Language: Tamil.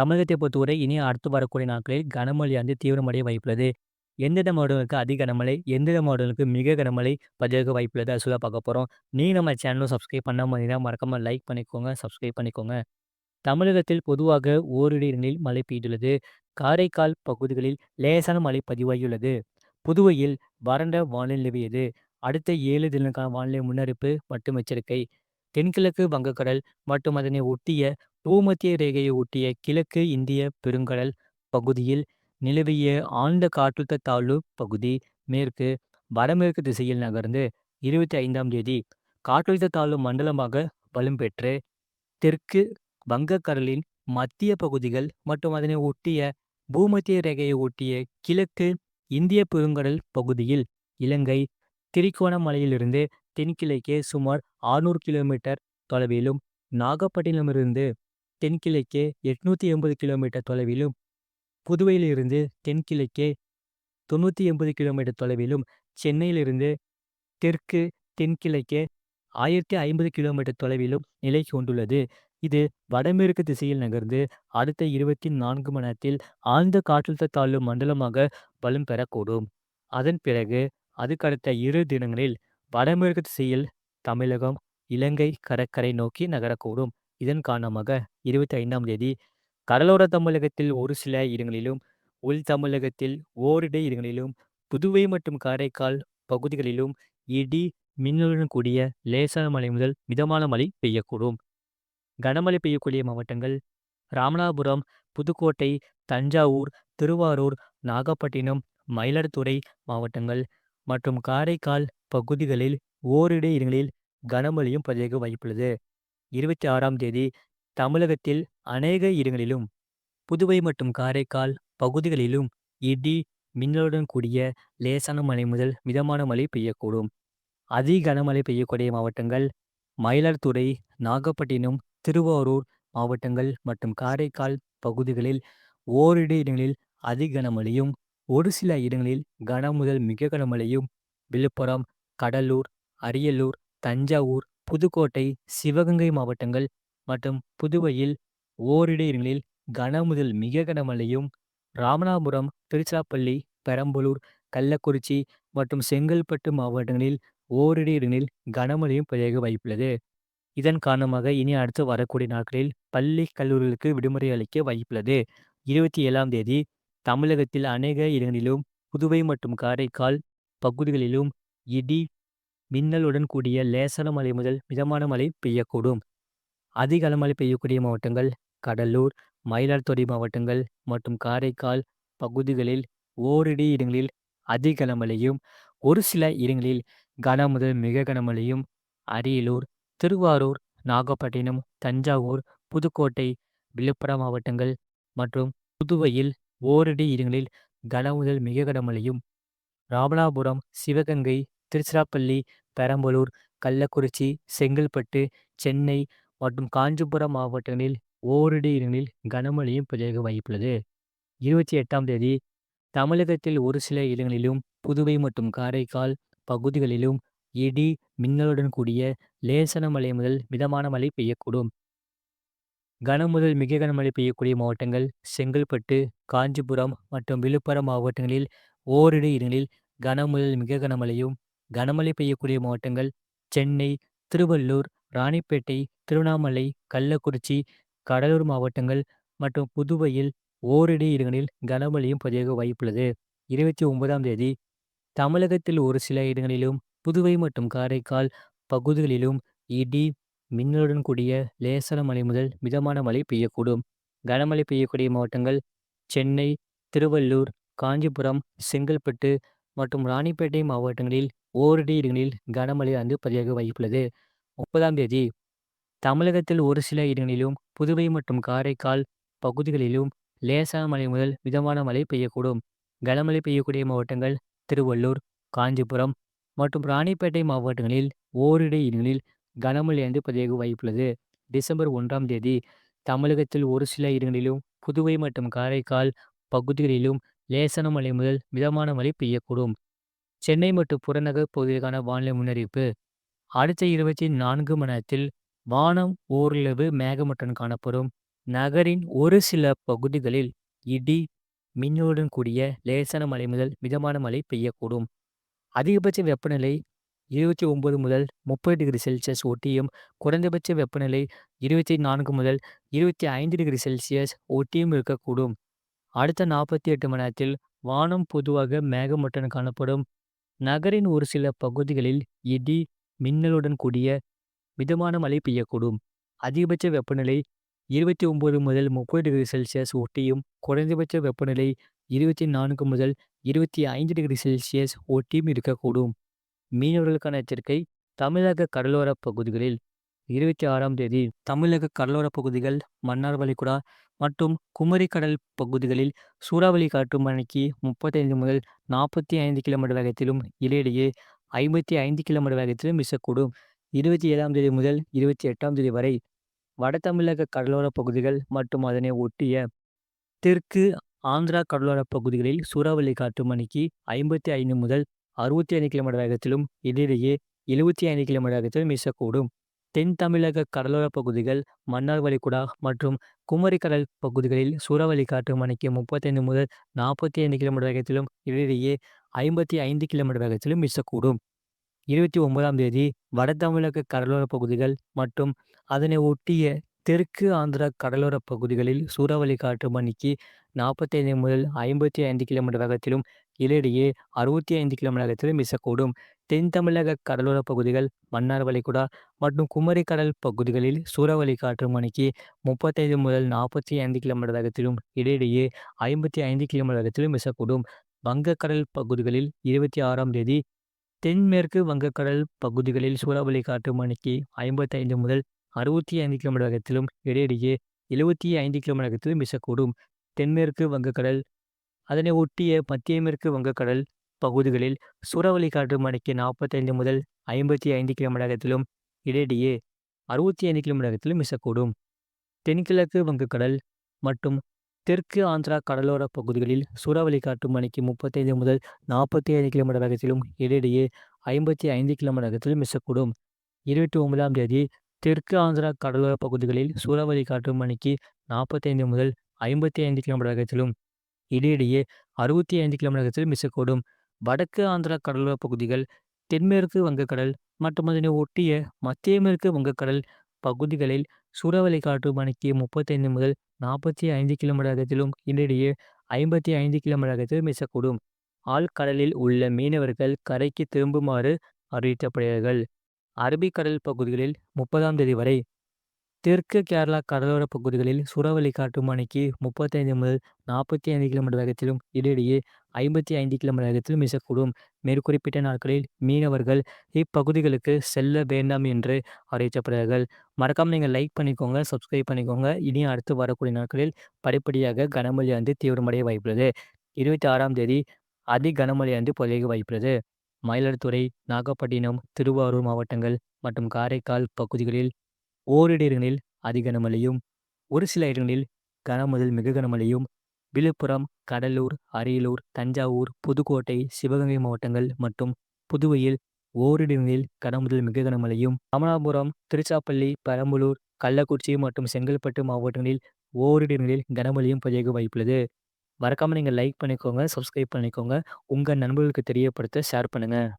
தமிழகத்தை பொறுத்தவரை இனி அடுத்து வரக்கூடிய நாட்களில் கனமழையானது தீவிரமடைய வாய்ப்புள்ளது. எந்தெந்த மாவட்டங்களுக்கு அதிக கனமழை, எந்தெந்த மாவட்டங்களுக்கு மிக கனமழை பதிவாக வாய்ப்புள்ளது. அது சொல்ல பார்க்க போறோம். நீங்க நம்ம சேனலும் சப்ஸ்கிரைப் பண்ணாம இருந்தீங்கன்னா மறக்காம லைக் பண்ணிக்கோங்க, சப்ஸ்கிரைப் பண்ணிக்கோங்க. தமிழகத்தில் பொதுவாக ஓரிரு இடங்களில் மழை பெய்துள்ளது. காரைக்கால் பகுதிகளில் லேசான மழை பதிவாகியுள்ளது. புதுவையில் வறண்ட வானிலை நிலவியது. அடுத்த 7 தினங்களுக்கான வானிலை முன்னறிவிப்பு மற்றும் எச்சரிக்கை. தென்கிழக்கு வங்கக்கடல் மற்றும் அதனை ஒட்டிய பூமத்திய ரேகையை ஒட்டிய கிழக்கு இந்திய பெருங்கடல் பகுதியில் நிலவிய ஆழ்ந்த காற்றழுத்த தாழ்வு பகுதி மேற்கு வடமேற்கு திசையில் நகர்ந்து 25ஆம் தேதி காற்றழுத்த தாழ்வு மண்டலமாக வலுப்பெற்று தெற்கு வங்கக்கடலின் மத்திய பகுதிகள் மற்றும் அதனை ஒட்டிய பூமத்திய ரேகையை ஒட்டிய கிழக்கு இந்திய பெருங்கடல் பகுதியில் இலங்கை திரிகோணமலையிலிருந்து தென்கிழக்கே சுமார் 600 கிலோமீட்டர் தொலைவிலும், நாகப்பட்டினமிலிருந்து தென்கிழக்கே 880 கிலோமீட்டர் தொலைவிலும், புதுவையிலிருந்து தென்கிழக்கே 980 கிலோமீட்டர் தொலைவிலும், சென்னையிலிருந்து தெற்கு தென்கிழக்கே 1050 கிலோமீட்டர் தொலைவிலும் நிலை கொண்டுள்ளது. இது வடமேற்கு திசையில் நகர்ந்து அடுத்த 24 மணி நேரத்தில் ஆழ்ந்த காற்றழுத்த தாழ்வு மண்டலமாக வலம் பெறக்கூடும். அதன் பிறகு அதுக்கடுத்த 2 தினங்களில் வடமேற்கு திசையில் தமிழகம், இலங்கை கடற்கரை நோக்கி நகரக்கூடும். இதன் காரணமாக 25ஆம் தேதி கடலோர தமிழகத்தில் ஒரு சில இடங்களிலும், உள் தமிழகத்தில் ஓரிரு இடங்களிலும், புதுவை மற்றும் காரைக்கால் பகுதிகளிலும் இடி மின்னலுடன் கூடிய லேசான மழை முதல் மிதமான மழை பெய்யக்கூடும். கனமழை பெய்யக்கூடிய மாவட்டங்கள் ராமநாதபுரம், புதுக்கோட்டை, தஞ்சாவூர், திருவாரூர், நாகப்பட்டினம், மயிலாடுதுறை மாவட்டங்கள் மற்றும் காரைக்கால் பகுதிகளில் ஓரிரு இடங்களில் கனமழையும் பதிவாக வாய்ப்புள்ளது. 26ஆம் தேதி தமிழகத்தில் அநேக இடங்களிலும், புதுவை மற்றும் காரைக்கால் பகுதிகளிலும் இடி மின்னலுடன் கூடிய லேசான மழை முதல் மிதமான மழை பெய்யக்கூடும். அதிக கனமழை பெய்யக்கூடிய மாவட்டங்கள் மயிலாடுதுறை, நாகப்பட்டினம், திருவாரூர் மாவட்டங்கள் மற்றும் காரைக்கால் பகுதிகளில் ஓரிரு இடங்களில் அதிக கனமழையும், ஒரு சில இடங்களில் கன முதல் மிக கனமழையும், விழுப்புரம், கடலூர், அரியலூர், தஞ்சாவூர், புதுக்கோட்டை, சிவகங்கை மாவட்டங்கள் மற்றும் புதுவையில் ஓரிரு இடங்களில் கன முதல் மிக கனமழையும், ராமநாதபுரம், திருச்சிராப்பள்ளி, பெரம்பலூர், கள்ளக்குறிச்சி மற்றும் செங்கல்பட்டு மாவட்டங்களில் ஓரிரு இடங்களில் கனமழையும் பதிவாக வாய்ப்புள்ளது. இதன் காரணமாக இனி அடுத்து வரக்கூடிய நாட்களில் பள்ளி, கல்லூரிகளுக்கு விடுமுறை அளிக்க வாய்ப்புள்ளது. 27ஆம் தேதி தமிழகத்தில் அநேக இடங்களிலும், புதுவை மற்றும் காரைக்கால் பகுதிகளிலும் இடி மின்னலுடன் கூடிய லேசான மழை முதல் மிதமான மழை பெய்யக்கூடும். அதிக கனமழை பெய்யக்கூடிய மாவட்டங்கள் கடலூர், மயிலாடுதுறை மாவட்டங்கள் மற்றும் காரைக்கால் பகுதிகளில் ஓரிரு இடங்களில் அதிக கனமழையும், ஒரு சில இடங்களில் கன முதல் மிக கனமழையும், அரியலூர், திருவாரூர், நாகப்பட்டினம், தஞ்சாவூர், புதுக்கோட்டை, விழுப்புரம் மாவட்டங்கள் மற்றும் புதுவையில் ஓரிரு இடங்களில் கன முதல் மிக கனமழையும், ராமநாதபுரம், சிவகங்கை, திருச்சிராப்பள்ளி, பெரம்பலூர், கள்ளக்குறிச்சி, செங்கல்பட்டு, சென்னை மற்றும் காஞ்சிபுரம் மாவட்டங்களில் ஓரிரு இடங்களில் கனமழையும் பதிவாக வாய்ப்புள்ளது. 28ஆம் தேதி தமிழகத்தில் ஒரு சில இடங்களிலும், புதுவை மற்றும் காரைக்கால் பகுதிகளிலும் இடி மின்னலுடன் கூடிய லேசான மழை முதல் மிதமான மழை பெய்யக்கூடும். கன முதல் மிக கனமழை பெய்யக்கூடிய மாவட்டங்கள் செங்கல்பட்டு, காஞ்சிபுரம் மற்றும் விழுப்புரம் மாவட்டங்களில் ஓரிரு இடங்களில் கன முதல் மிக கனமழையும், கனமழை பெய்யக்கூடிய மாவட்டங்கள் சென்னை, திருவள்ளூர், ராணிப்பேட்டை, திருவண்ணாமலை, கள்ளக்குறிச்சி, கடலூர் மாவட்டங்கள் மற்றும் புதுவையில் ஓரிரு இடங்களில் கனமழையும் பதிவாக வாய்ப்புள்ளது. 29ஆம் தேதி தமிழகத்தில் ஒரு சில இடங்களிலும், புதுவை மற்றும் காரைக்கால் பகுதிகளிலும் இடி மின்னலுடன் கூடிய லேசான மழை முதல் மிதமான மழை பெய்யக்கூடும். கனமழை பெய்யக்கூடிய மாவட்டங்கள் சென்னை, திருவள்ளூர், காஞ்சிபுரம், செங்கல்பட்டு மற்றும் ராணிப்பேட்டை மாவட்டங்களில் ஓரிரு இடங்களில் கனமழை பதிவாக வாய்ப்புள்ளது. 30ஆம் தேதி தமிழகத்தில் ஒரு சில இடங்களிலும், புதுவை மற்றும் காரைக்கால் பகுதிகளிலும் லேசான மழை முதல் மிதமான மழை பெய்யக்கூடும். கனமழை பெய்யக்கூடிய மாவட்டங்கள் திருவள்ளூர், காஞ்சிபுரம் மற்றும் ராணிப்பேட்டை மாவட்டங்களில் ஓரிரு இடங்களில் கனமழை பதிவாக வாய்ப்புள்ளது. டிசம்பர் 1ஆம் தேதி தமிழகத்தில் ஒரு சில இடங்களிலும், புதுவை மற்றும் காரைக்கால் பகுதிகளிலும் லேசான மழை முதல் மிதமான மழை பெய்யக்கூடும். சென்னை மற்றும் புறநகர் பகுதிகளுக்கான வானிலை முன்னறிவிப்பு. அடுத்த 24 மணி நேரத்தில் வானம் ஓரளவு மேகமூட்டத்துடன் காணப்படும். நகரின் ஒரு சில பகுதிகளில் இடி, மின்னலுடன் கூடிய லேசான மழை முதல் மிதமான மழை பெய்யக்கூடும். அதிகபட்ச வெப்பநிலை 29 முதல் 30 டிகிரி செல்சியஸ் ஒட்டியும், குறைந்தபட்ச வெப்பநிலை 24 முதல் 25 டிகிரி செல்சியஸ் ஒட்டியும் இருக்கக்கூடும். அடுத்த 48 மணி நேரத்தில் வானம் பொதுவாக மேகமூட்டத்துடன் காணப்படும். நகரின் ஒரு சில பகுதிகளில் இடி, மின்னலுடன் கூடிய மிதமான மழை பெய்யக்கூடும். அதிகபட்ச வெப்பநிலை 29 முதல் 30 டிகிரி செல்சியஸ் ஒட்டியும், குறைந்தபட்ச வெப்பநிலை 24 முதல் 25 டிகிரி செல்சியஸ் ஒட்டியும் இருக்கக்கூடும். மீனவர்களுக்கான எச்சரிக்கை. தமிழக கடலோர பகுதிகளில் 26ஆம் தேதி தமிழக கடலோர பகுதிகள், மன்னார் வளைகுடா மற்றும் குமரி கடல் பகுதிகளில் சூறாவளி காற்று மணிக்கு 35 முதல் 45 கிலோமீட்டர் வேகத்திலும், இடையிடையே 55 கிலோமீட்டர் வேகத்திலும் வீசக்கூடும். 27ஆம் தேதி முதல் 28ஆம் தேதி வரை வட தமிழக கடலோர பகுதிகள் மற்றும் அதனை ஒட்டிய தெற்கு ஆந்திரா கடலோர பகுதிகளில் சூறாவளி காற்று மணிக்கு 55 முதல் 65 கிலோமீட்டர் வேகத்திலும், இடையிடையே 75 கிலோமீட்டர் வேகத்திலும் வீசக்கூடும். தென் தமிழக கடலோர பகுதிகள், மன்னார் வளைகுடா மற்றும் குமரி கடல் பகுதிகளில் சூறாவளி காற்று மணிக்கு 35 முதல் 45 கிலோமீட்டர் வேகத்திலும், இடையிடையே 55 கிலோமீட்டர் வேகத்திலும் வீசக்கூடும். 29ஆம் தேதி வட தமிழக கடலோர பகுதிகள் மற்றும் அதனை ஒட்டிய தெற்கு ஆந்திரா கடலோர பகுதிகளில் சூறாவளி காற்று மணிக்கு 45 முதல் 55 கிலோமீட்டர் வேகத்திலும், இடையிடையே 65 கிலோமீட்டர் வேகத்திலும் வீசக்கூடும். தென் தமிழக கடலோர பகுதிகள், மன்னார் வளைகுடா மற்றும் குமரி கடல் பகுதிகளில் சூறாவளி காற்று மணிக்கு 35 முதல் 45 கிலோமீட்டர் வேகத்திலும், இடையிடையே 55 கிலோமீட்டர் வேகத்திலும் வீசக்கூடும். வங்கக்கடல் பகுதிகளில் 26ஆம் தேதி தென்மேற்கு வங்கக்கடல் பகுதிகளில் சூறாவளி காற்று மணிக்கு 55 முதல் 65 கிலோமீட்டர் வேகத்திலும், இடையிடையே 75 கிலோமீட்டர் வேகத்திலும் வீசக்கூடும். தென்மேற்கு வங்கக்கடல், அதனை ஒட்டிய மத்திய மேற்கு வங்கக்கடல் பகுதிகளில் சூறாவளி காற்று மணிக்கு 45 முதல் 55 கிலோமீட்டர் வேகத்திலும், இடையிடையே 65 கிலோமீட்டர் வேகத்திலும் வீசக்கூடும். தென்கிழக்கு வங்கக்கடல் மற்றும் தெற்கு ஆந்திரா கடலோர பகுதிகளில் சூறாவளி காற்று மணிக்கு 35 முதல் 45 கிலோமீட்டர் வேகத்திலும், இடையிடையே 55 கிலோமீட்டர் வேகத்திலும் வீசக்கூடும். 29ஆம் தேதி தெற்கு ஆந்திரா கடலோர பகுதிகளில் சூறாவளி காற்று மணிக்கு 45 முதல் 55 கிலோமீட்டர் வேகத்திலும், இடையிடையே 65 கிலோமீட்டர் வேகத்திலும் வீசக்கூடும். வடக்கு ஆந்திரா கடலோர பகுதிகள், தென்மேற்கு வங்கக்கடல் மற்றும் அதனை ஒட்டிய மத்திய மேற்கு வங்கக்கடல் பகுதிகளில் சூறாவளி காற்று மணிக்கு 35 முதல் 45 கிலோமீட்டர் வேகத்திலும், இடையிடையே 55 கிலோமீட்டர் வேகத்திலும் வீசக்கூடும். ஆழ்கடலில் உள்ள மீனவர்கள் கரைக்கு திரும்புமாறு அறிவிக்கப்படுகிறார்கள். அரபிக்கடல் பகுதிகளில் 30ஆம் தேதி வரை தெற்கு கேரளா கடலோர பகுதிகளில் சூறாவளி காற்று மணிக்கு 35 முதல் 45 கிலோமீட்டர் வேகத்திலும், இடையிடையே 55 கிலோமீட்டர் வேகத்திலும் வீசக்கூடும். மேற்குறிப்பிட்ட நாட்களில் மீனவர்கள் இப்பகுதிகளுக்கு செல்ல வேண்டாம் என்று அறிவிக்கப்படுகிறார்கள். மறக்காம நீங்கள் லைக் பண்ணிக்கோங்க, சப்ஸ்கிரைப் பண்ணிக்கோங்க. இனி அடுத்து வரக்கூடிய நாட்களில் படிப்படியாக கனமழை தீவிரமடைய வாய்ப்புள்ளது. 26ஆம் தேதி அதி கனமழை பொழிய வாய்ப்புள்ளது. மயிலாடுதுறை, நாகப்பட்டினம், திருவாரூர் மாவட்டங்கள் மற்றும் காரைக்கால் பகுதிகளில் ஓரிரு இடங்களில் அதி கனமழையும், ஒரு சில இடங்களில் கன முதல் மிக கனமழையும், விழுப்புரம், கடலூர், அரியலூர், தஞ்சாவூர், புதுக்கோட்டை, சிவகங்கை மாவட்டங்கள் மற்றும் புதுவையில் ஓரிரு இடங்களில் கன முதல் மிக கனமழையும், ராமநாதபுரம், திருச்சிராப்பள்ளி, பெரம்பலூர், கள்ளக்குறிச்சி மற்றும் செங்கல்பட்டு மாவட்டங்களில் ஓரிரு இடங்களில் கனமழையும் பெய்ய வாய்ப்புள்ளது. மறக்காம நீங்கள் லைக் பண்ணிக்கோங்க, சப்ஸ்கிரைப் பண்ணிக்கோங்க. உங்க நண்பர்களுக்கு தெரியப்படுத்த ஷேர் பண்ணுங்க.